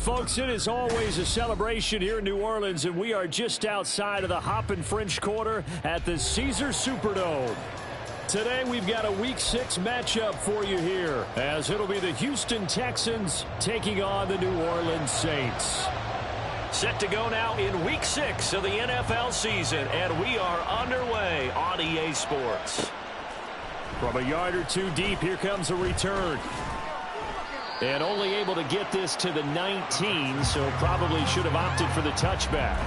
folks, it is always a celebration here in New Orleans, and we are just outside of the Hoppin' French Quarter at the Caesars Superdome. Today, we've got a Week 6 matchup for you here, as it'll be the Houston Texans taking on the New Orleans Saints. Set to go now in Week 6 of the NFL season, and we are underway on EA Sports. From a yard or two deep, here comes a return. And only able to get this to the 19, so probably should have opted for the touchback.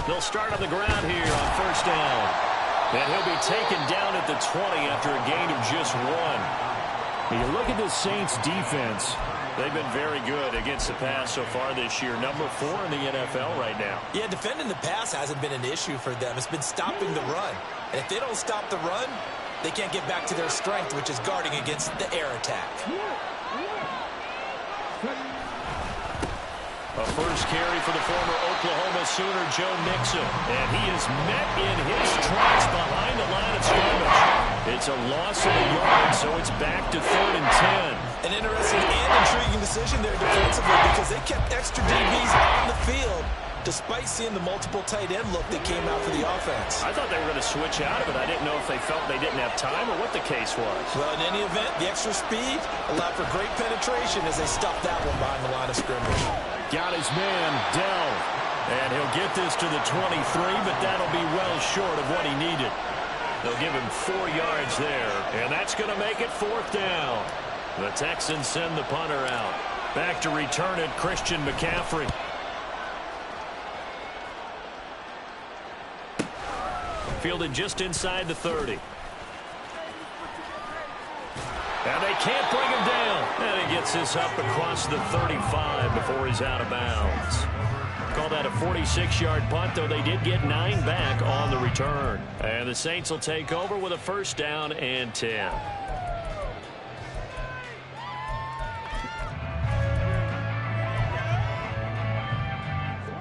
They'll start on the ground here on first down. And he'll be taken down at the 20 after a gain of just 1. When you look at this Saints defense, they've been very good against the pass so far this year. Number 4 in the NFL right now. Yeah, defending the pass hasn't been an issue for them. It's been stopping the run. And if they don't stop the run, they can't get back to their strength, which is guarding against the air attack. A first carry for the former Oklahoma Sooner, Joe Mixon. And he is met in his tracks behind the line of scrimmage. It's a loss of a yard, so it's back to 3rd and 10. An interesting and intriguing decision there defensively because they kept extra DBs on the field despite seeing the multiple tight end look that came out for the offense. I thought they were going to switch out of it. I didn't know if they felt they didn't have time or what the case was. Well, in any event, the extra speed allowed for great penetration as they stuffed that one behind the line of scrimmage. Got his man, Dell. And he'll get this to the 23, but that'll be well short of what he needed. They'll give him 4 yards there, and that's going to make it 4th down. The Texans send the punter out. Back to return it, Christian McCaffrey. Fielded just inside the 30. And they can't bring him down. And he gets this up across the 35 before he's out of bounds. Call that a 46-yard punt, though they did get 9 back on the return. And the Saints will take over with a first down and 10.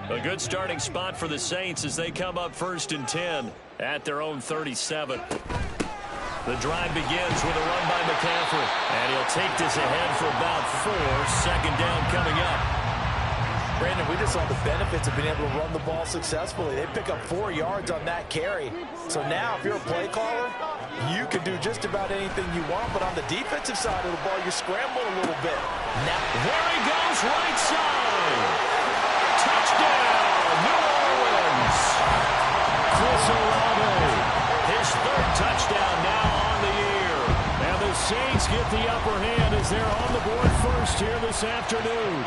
A good starting spot for the Saints as they come up 1st and 10 at their own 37. The drive begins with a run by McCaffrey. And he'll take this ahead for about 4. 2nd down coming up. Brandon, we just saw the benefits of being able to run the ball successfully. They pick up 4 yards on that carry. So now, if you're a play caller, you can do just about anything you want. But on the defensive side of the ball, you scramble a little bit. Now, there he goes, right side. Touchdown, New Orleans. Chris Olave, his 3rd touchdown now on the year. And the Saints get the upper hand as they're on the board first here this afternoon.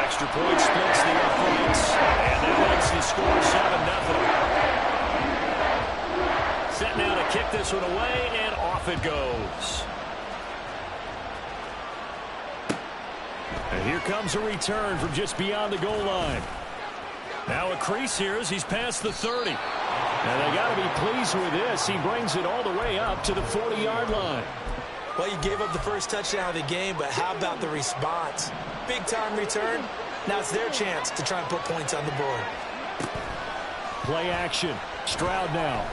Extra point splits the offense, and that makes the score 7-0. Set now to kick this one away, and off it goes. And here comes a return from just beyond the goal line. Now a crease here as he's past the 30. And they got to be pleased with this. He brings it all the way up to the 40-yard line. Well, you gave up the first touchdown of the game, but how about the response? Big-time return. Now it's their chance to try and put points on the board. Play action. Stroud now.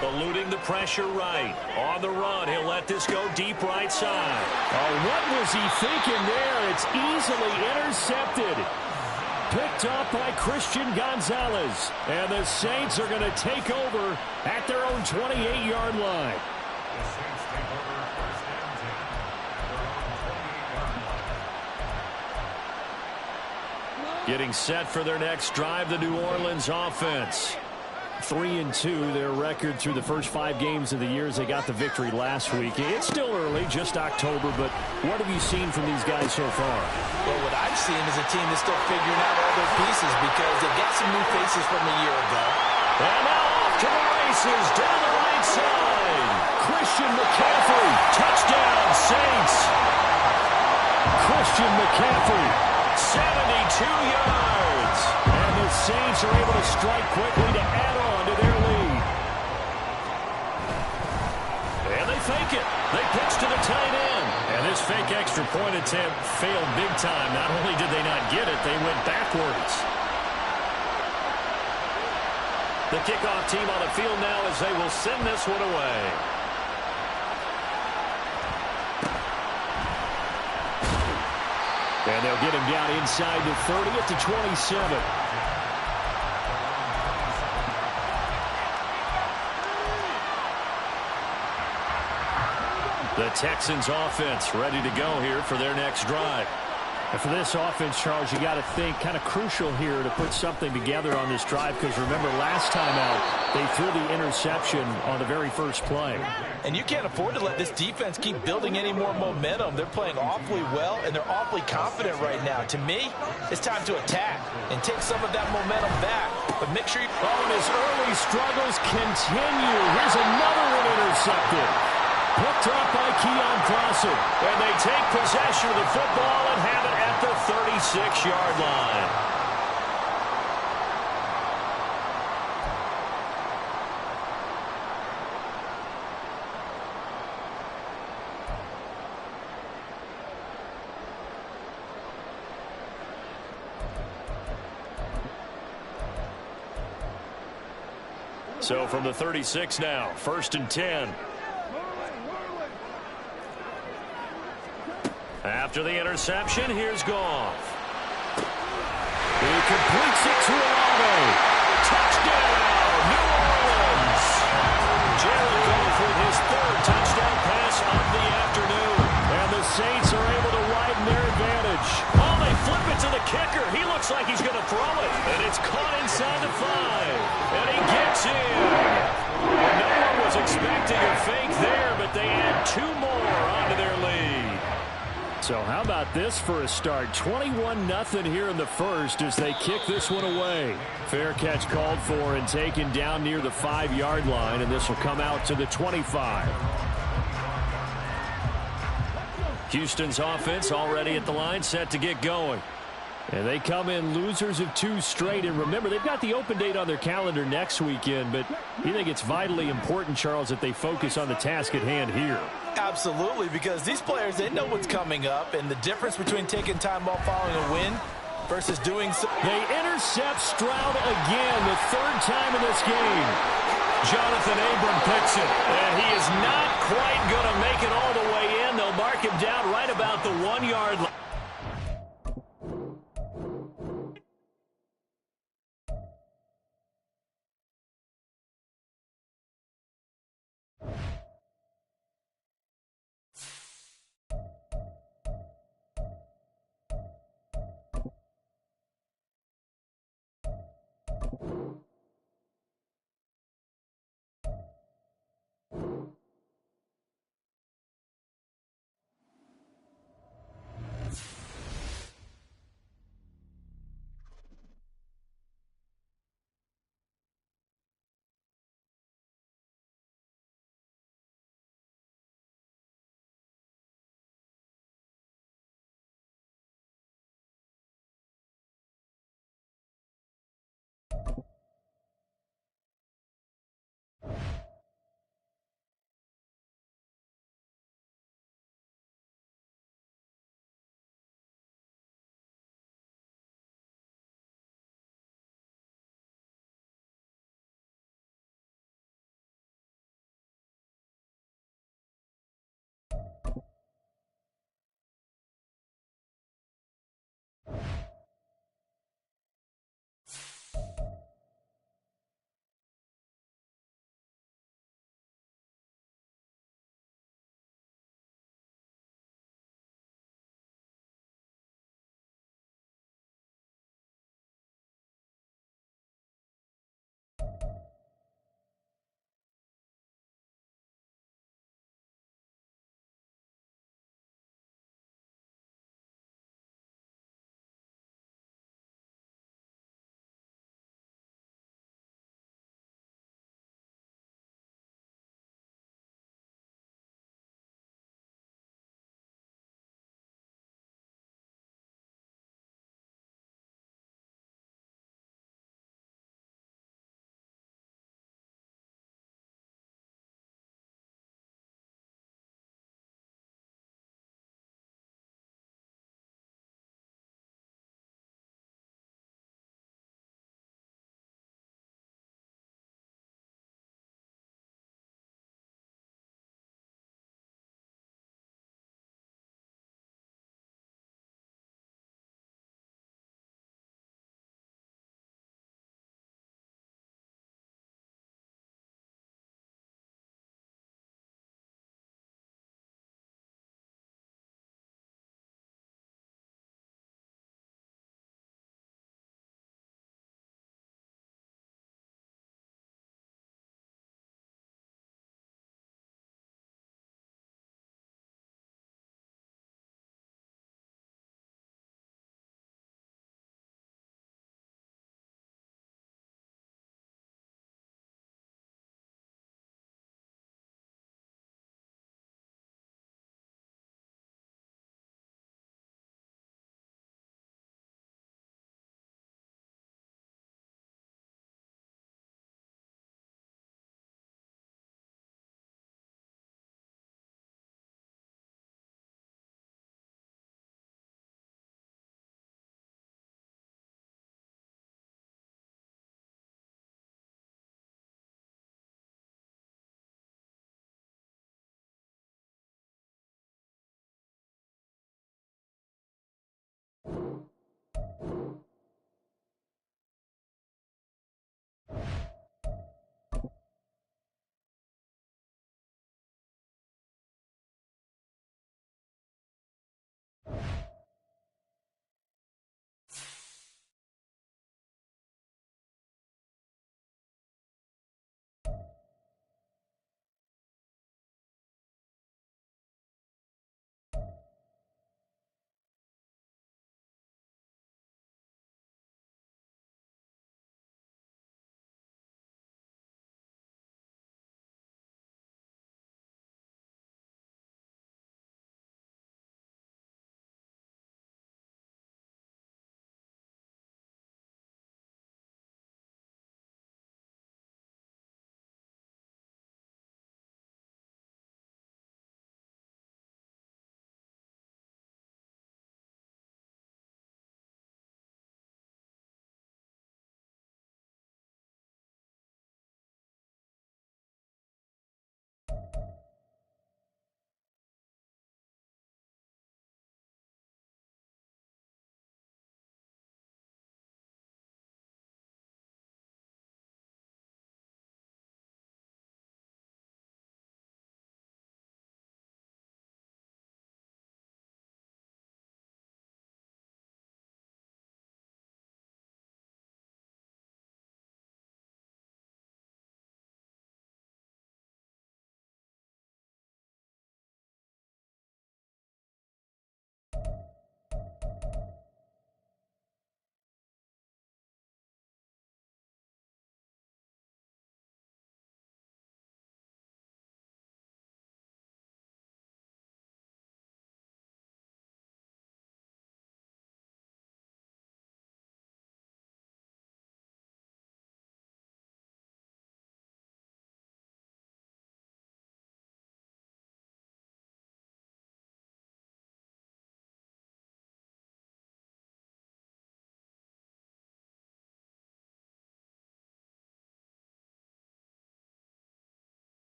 Eluding the pressure right. On the run, he'll let this go deep right side. Oh, what was he thinking there? It's easily intercepted. Picked up by Christian Gonzalez. And the Saints are going to take over at their own 28-yard line. Getting set for their next drive, the New Orleans offense. 3-2, their record through the first 5 games of the year as they got the victory last week. It's still early, just October, but what have you seen from these guys so far? Well, what I've seen is a team that's still figuring out all their pieces because they've got some new faces from a year ago. And now off to the races, down the right side. Christian McCaffrey, touchdown, Saints. Christian McCaffrey, 72 yards. And the Saints are able to strike quickly to add on to their lead. And they fake it. They pitch to the tight end. And this fake extra point attempt failed big time. Not only did they not get it, they went backwards. The kickoff team on the field now as they will send this one away. And they'll get him down inside the 30 at the 27. The Texans offense ready to go here for their next drive. And for this offense, Charles, you got to think kind of crucial here to put something together on this drive, because remember last time out they threw the interception on the very first play. And you can't afford to let this defense keep building any more momentum. They're playing awfully well, and they're awfully confident right now. To me, it's time to attack and take some of that momentum back. But make sure you... Oh, and his early struggles continue. Here's another one intercepted. Picked up by Keon Crossen. And they take possession of the football and have it at the 36-yard line. So from the 36 now, 1st and 10. After the interception, here's Goff. He completes it to Olave. Touchdown, New Orleans. Jared Goff with his 3rd touchdown pass of the afternoon. And the Saints are able to widen their advantage. Oh, they flip it to the kicker. He looks like he's going to throw it. And it's caught inside the 5. And he gets in. And no one was expecting a fake there, but they add 2 more onto their lead. So how about this for a start? 21-0 here in the first as they kick this one away. Fair catch called for and taken down near the 5-yard line, and this will come out to the 25. Houston's offense already at the line, set to get going. And they come in losers of 2 straight. And remember, they've got the open date on their calendar next weekend, but you think it's vitally important, Charles, that they focus on the task at hand here? Absolutely, because these players, they know what's coming up, and the difference between taking time off following a win versus doing so. They intercept Stroud again, the 3rd time in this game. Jonathan Abram picks it, and he is not quite going to make it all the way in. They'll mark him down right about the 1-yard line.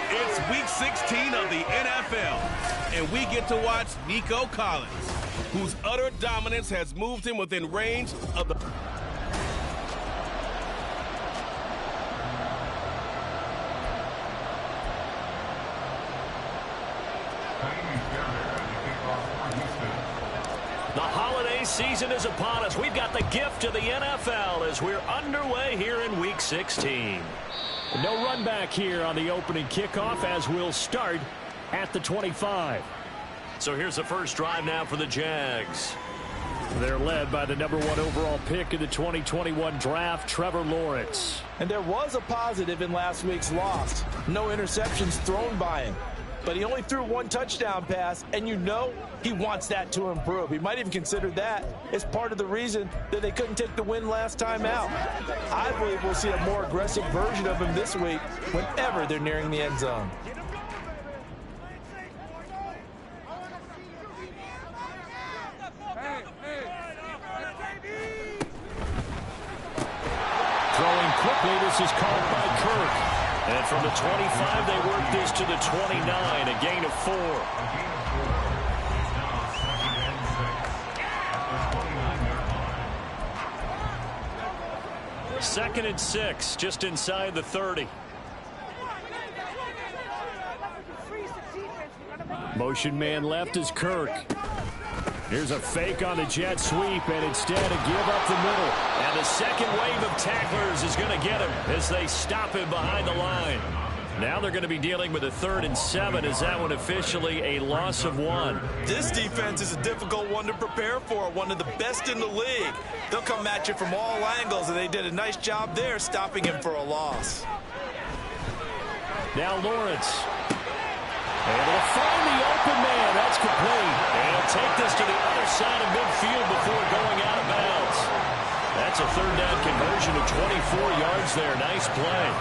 It's Week 16 of the NFL, and we get to watch Nico Collins, whose utter dominance has moved him within range of the... The holiday season is upon us. We've got the gift of the NFL as we're underway here in Week 16. No run back here on the opening kickoff as we'll start at the 25. So here's the first drive now for the Jags. They're led by the #1 overall pick in the 2021 draft, Trevor Lawrence. And there was a positive in last week's loss. No interceptions thrown by him. But he only threw one touchdown pass, and you know he wants that to improve. He might even consider that as part of the reason that they couldn't take the win last time out. I believe we'll see a more aggressive version of him this week whenever they're nearing the end zone. Throwing quickly, this is called by Kirk. And from the 25, they work this to the 29, a gain of 4. Second and 6, just inside the 30. Motion man left is Kirk. Here's a fake on the jet sweep, and instead a give up the middle. And the second wave of tacklers is going to get him as they stop him behind the line. Now they're going to be dealing with a 3rd and 7. Is that one officially a loss of 1? This defense is a difficult one to prepare for, one of the best in the league. They'll come at you from all angles, and they did a nice job there stopping him for a loss. Now Lawrence. Able to find the open man. That's complete. And he'll take this to the other side of midfield before going out of bounds. That's a 3rd down conversion of 24 yards there. Nice play.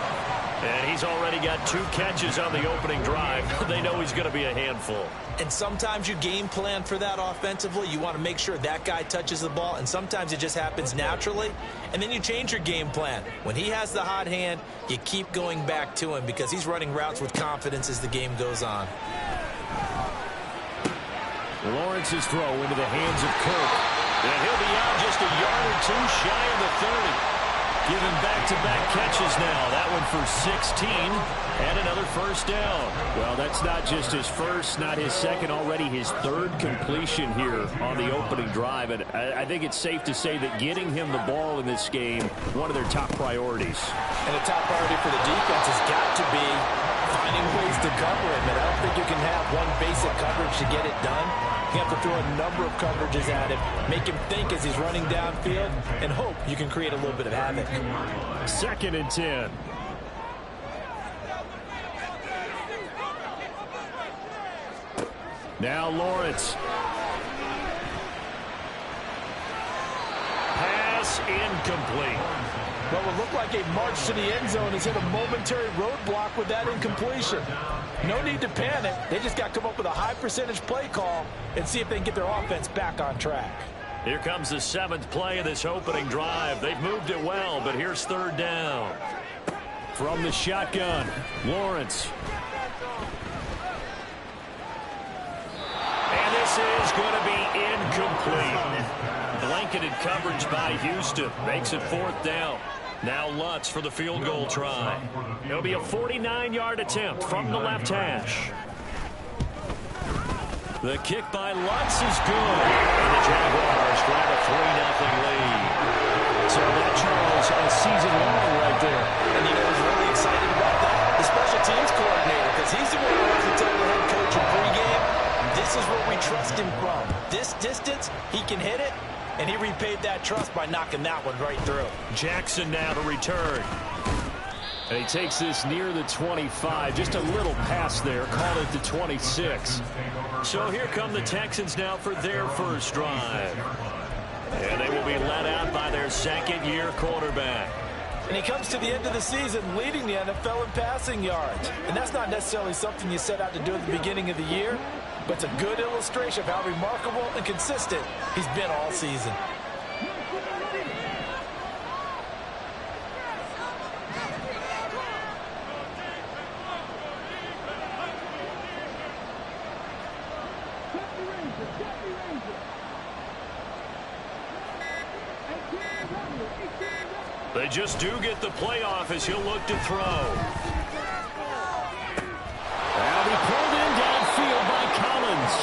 And he's already got 2 catches on the opening drive. They know he's going to be a handful. And sometimes you game plan for that offensively. You want to make sure that guy touches the ball, and sometimes it just happens naturally. And then you change your game plan. When he has the hot hand, you keep going back to him because he's running routes with confidence as the game goes on. Lawrence's throw into the hands of Kirk. And he'll be out just a yard or 2 shy of the 30. Giving back-to-back catches now. That one for 16 and another first down. Well, that's not just his first, not his second, already his 3rd completion here on the opening drive. And I think it's safe to say that getting him the ball in this game, one of their top priorities. And a top priority for the defense has got to be finding ways to cover him. And I don't think you can have one basic coverage to get it done. You have to throw a number of coverages at him, make him think as he's running downfield, and hope you can create a little bit of havoc. 2nd and 10. Now Lawrence. Pass incomplete. Well, it looked like a march to the end zone has hit a momentary roadblock with that incompletion. No need to panic. They just got to come up with a high percentage play call and see if they can get their offense back on track. Here comes the 7th play of this opening drive. They've moved it well, but here's 3rd down. From the shotgun, Lawrence. And this is going to be incomplete. Blanketed coverage by Houston. Makes it 4th down. Now Lutz for the field goal try. It'll be a 49-yard attempt from the left hash. The kick by Lutz is good. And the Jaguars grab a 3-0 lead. So that, Charles, a season long right there. And you know who's really excited about that? The special teams coordinator, because he's the one who has to tell the head coach in pregame, this is where we trust him from. This distance, he can hit it, and he repaid that trust by knocking that one right through. Jackson now to return. And he takes this near the 25. Just a little pass there. Call it the 26. So here come the Texans now for their first drive. And they will be led out by their 2nd-year quarterback. And he comes to the end of the season leading the NFL in passing yards. And that's not necessarily something you set out to do at the beginning of the year, but it's a good illustration of how remarkable and consistent he's been all season. They just do get the playoff as he'll look to throw. Now he pulled in downfield by Collins.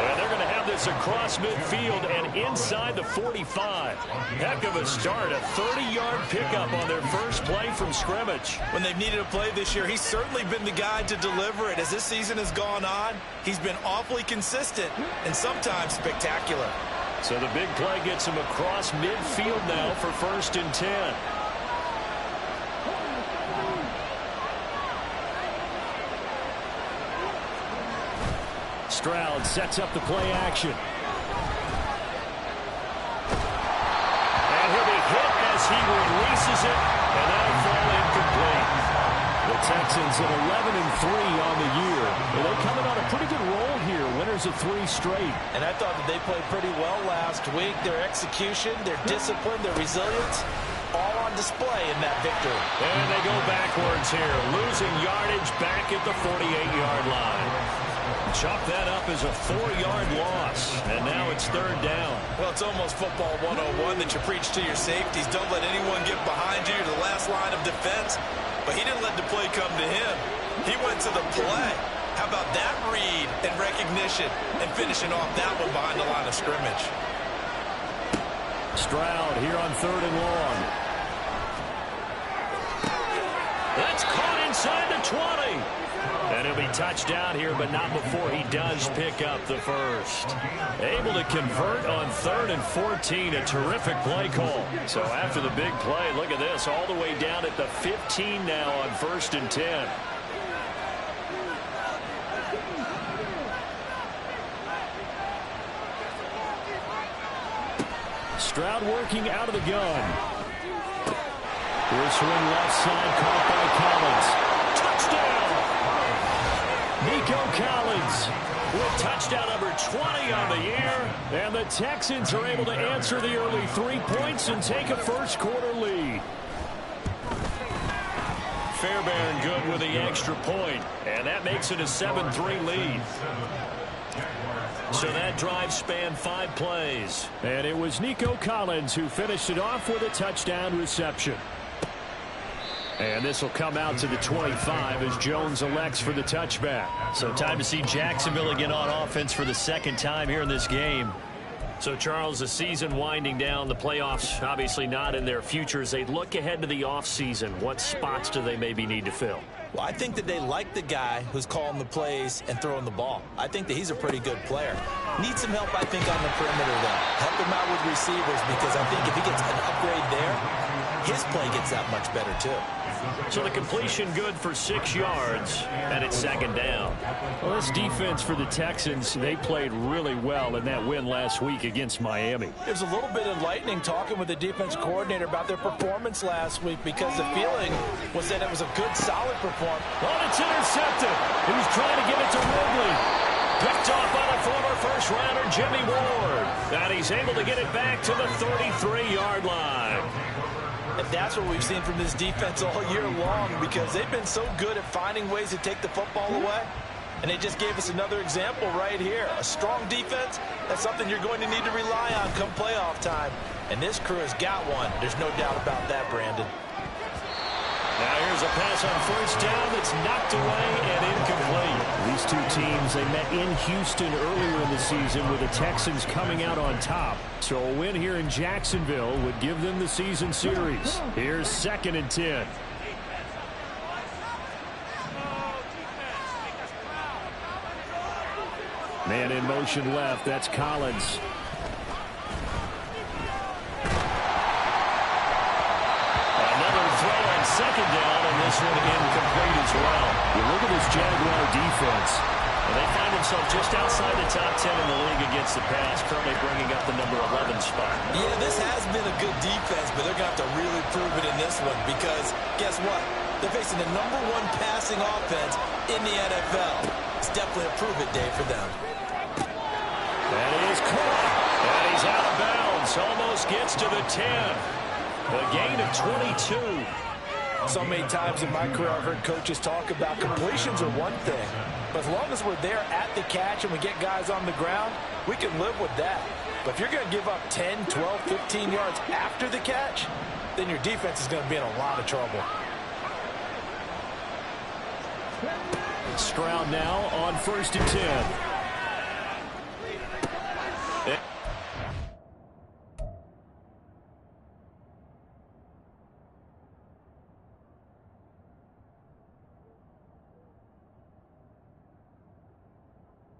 And they're going to have this across midfield and inside the 45. Heck of a start. A 30-yard pickup on their first play from scrimmage. When they've needed a play this year, he's certainly been the guy to deliver it. As this season has gone on, he's been awfully consistent and sometimes spectacular. So the big play gets him across midfield now for 1st and 10. Stroud sets up the play action. And he'll be hit as he releases it, and that'll fall incomplete. The Texans at 11-3 on the year. Well, they're coming on a pretty good roll here. Winners of 3 straight. And I thought that they played pretty well last week. Their execution, their discipline, their resilience, all on display in that victory. And they go backwards here, losing yardage back at the 48-yard line. Chalk that up as a 4-yard loss, and now it's 3rd down. Well, it's almost football 101 that you preach to your safeties. Don't let anyone get behind you. You're the last line of defense. But he didn't let the play come to him. He went to the play. How about that read and recognition and finishing off that one behind the line of scrimmage? Stroud here on 3rd and long. That's caught inside the 20. And he'll be touched down here, but not before he does pick up the first. Able to convert on 3rd and 14. A terrific play call. So after the big play, look at this. All the way down at the 15 now on 1st and 10. Stroud working out of the gun. Here's swing left side, caught by Collins. Touchdown! Nico Collins with touchdown number 20 on the year. And the Texans are able to answer the early 3 points and take a first-quarter lead. Fairbairn good with the extra point, and that makes it a 7-3 lead. So that drive spanned 5 plays. And it was Nico Collins who finished it off with a touchdown reception. And this will come out to the 25 as Jones elects for the touchback. So time to see Jacksonville again on offense for the 2nd time here in this game. So, Charles, the season winding down, the playoffs obviously not in their future. As they look ahead to the offseason, what spots do they maybe need to fill? Well, I think that they like the guy who's calling the plays and throwing the ball. I think that he's a pretty good player. Needs some help, I think, on the perimeter, though. Help him out with receivers, because I think if he gets an upgrade there, his play gets that much better, too. So the completion good for 6 yards, and it's second down. Well, this defense for the Texans, they played really well in that win last week against Miami. It was a little bit enlightening talking with the defense coordinator about their performance last week, because the feeling was that it was a good, solid performance. Well, it's intercepted. He was trying to give it to Ridley. Picked off by the former first-rounder Jimmy Ward. And he's able to get it back to the 33-yard line. And that's what we've seen from this defense all year long, because they've been so good at finding ways to take the football away. And they just gave us another example right here. A strong defense, that's something you're going to need to rely on come playoff time. And this crew has got one. There's no doubt about that, Brandon. Now here's a pass on first down that's knocked away and incomplete. These two teams, they met in Houston earlier in the season with the Texans coming out on top. So a win here in Jacksonville would give them the season series. Here's 2nd and 10. Man in motion left, that's Collins. Second down, and this one incomplete as well. You look at this Jaguar defense, and they find themselves just outside the top 10 in the league against the pass, currently bringing up the number 11 spot. Yeah, this has been a good defense, but they're going to have to really prove it in this one, because guess what? They're facing the number 1 passing offense in the NFL. It's definitely a prove-it day for them. That is caught, and he's out of bounds. Almost gets to the 10. A gain of 22. So many times in my career I've heard coaches talk about completions are one thing, but as long as we're there at the catch and we get guys on the ground, we can live with that. But if you're going to give up 10, 12, 15 yards after the catch, then your defense is going to be in a lot of trouble. Stroud now on 1st and 10.